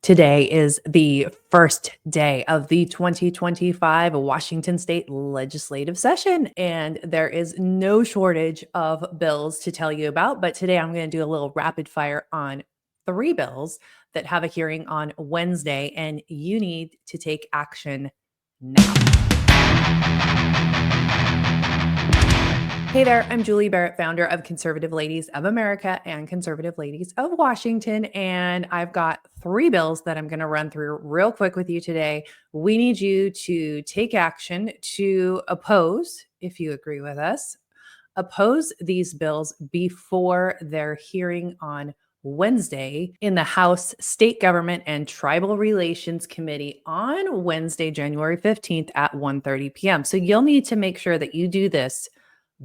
Today is the first day of the 2025 Washington State legislative session, and there is no shortage of bills to tell you about. But today I'm going to do a little rapid fire on three bills that have a hearing on Wednesday, and you need to take action now. Hey there, I'm Julie Barrett, founder of Conservative Ladies of America and Conservative Ladies of Washington. And I've got three bills that I'm going to run through real quick with you today. We need you to take action to oppose, if you agree with us, oppose these bills before their hearing on Wednesday in the House State Government and Tribal Relations Committee on Wednesday, January 15th at 1:30 p.m. So you'll need to make sure that you do this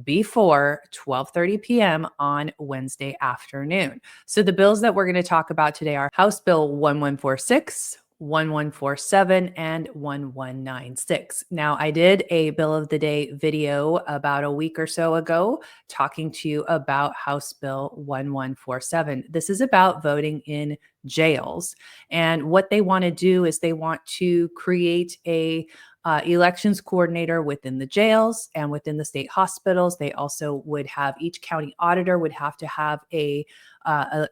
before 12:30 p.m. on Wednesday afternoon. So the bills that we're going to talk about today are House Bill 1146, 1147, and 1196. Now, I did a Bill of the Day video about a week or so ago talking to you about House Bill 1147. This is about voting in jails. And what they want to do is they want to create a elections coordinator within the jails and within the state hospitals. They also would have each county auditor would have to have an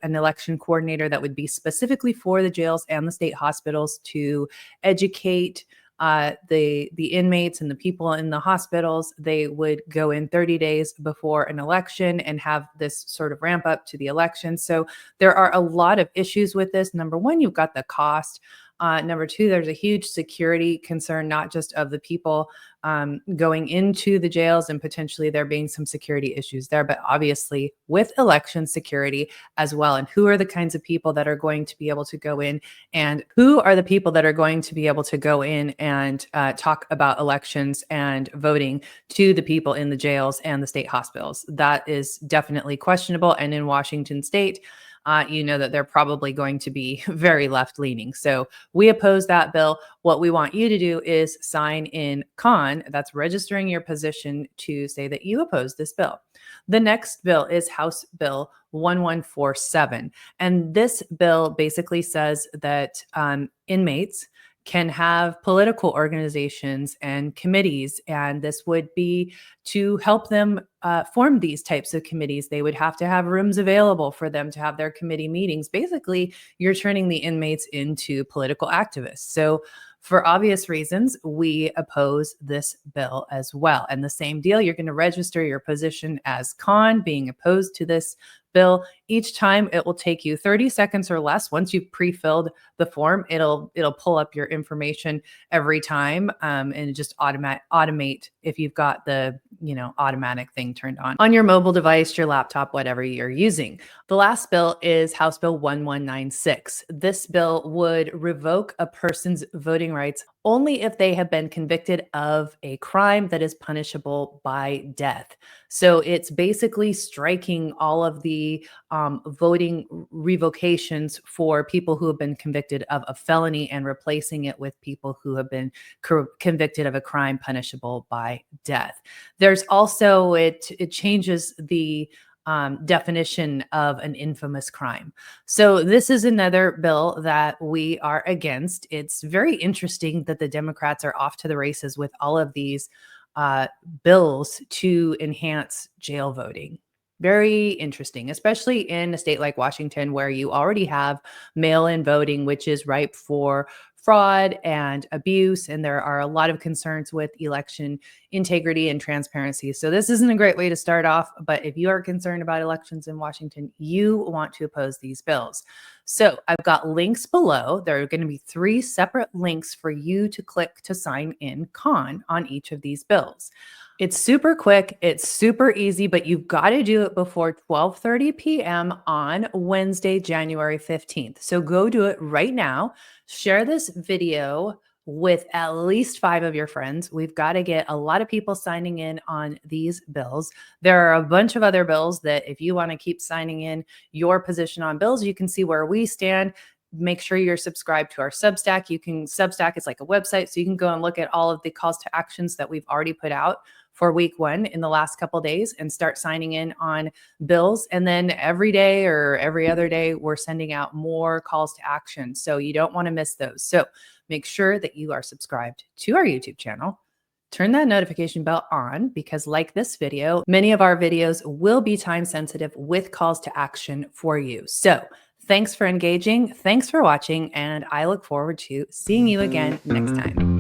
election coordinator that would be specifically for the jails and the state hospitals to educate the inmates and the people in the hospitals. They would go in 30 days before an election and have this sort of ramp up to the election. So there are a lot of issues with this. Number one, you've got the cost. Number two, there's a huge security concern, not just of the people going into the jails, and potentially there being some security issues there, but obviously with election security as well. And who are the kinds of people that are going to be able to go in, and who are the people that are going to be able to go in and talk about elections and voting to the people in the jails and the state hospitals? That is definitely questionable. And in Washington State, you know that they're probably going to be very left leaning. So we oppose that bill. What we want you to do is sign in con. That's registering your position to say that you oppose this bill. The next bill is House Bill 1147. And this bill basically says that inmates can have political organizations and committees, and this would be to help them form these types of committees. They would have to have rooms available for them to have their committee meetings. Basically, you're turning the inmates into political activists. So for obvious reasons, we oppose this bill as well. And the same deal, you're going to register your position as con, being opposed to this bill. Each time it will take you 30 seconds or less. Once you've pre-filled the form, it'll pull up your information every time, and just automate if you've got the automatic thing turned on your mobile device, your laptop, whatever you're using. The last bill is House Bill 1196. This bill would revoke a person's voting rights only if they have been convicted of a crime that is punishable by death. So it's basically striking all of the voting revocations for people who have been convicted of a felony and replacing it with people who have been convicted of a crime punishable by death. There's also, it changes the definition of an infamous crime. So this is another bill that we are against. It's very interesting that the Democrats are off to the races with all of these bills to enhance jail voting. Very interesting, especially in a state like Washington, where you already have mail-in voting, which is ripe for fraud and abuse. And there are a lot of concerns with election integrity and transparency. So this isn't a great way to start off, but if you are concerned about elections in Washington, you want to oppose these bills. So I've got links below. There are going to be three separate links for you to click to sign in con on each of these bills. It's super quick, it's super easy, but you've got to do it before 12:30 p.m. on Wednesday, January 15th. So go do it right now. Share this video with at least 5 of your friends. We've got to get a lot of people signing in on these bills. There are a bunch of other bills that if you want to keep signing in your position on bills, you can see where we stand. Make sure you're subscribed to our Substack. Substack is like a website, so you can go and look at all of the calls to actions that we've already put out for week 1 in the last couple days and start signing in on bills. And then every day or every other day, we're sending out more calls to action. So you don't want to miss those. So make sure that you are subscribed to our YouTube channel. Turn that notification bell on because, like this video, many of our videos will be time sensitive with calls to action for you. So thanks for engaging. Thanks for watching. And I look forward to seeing you again next time.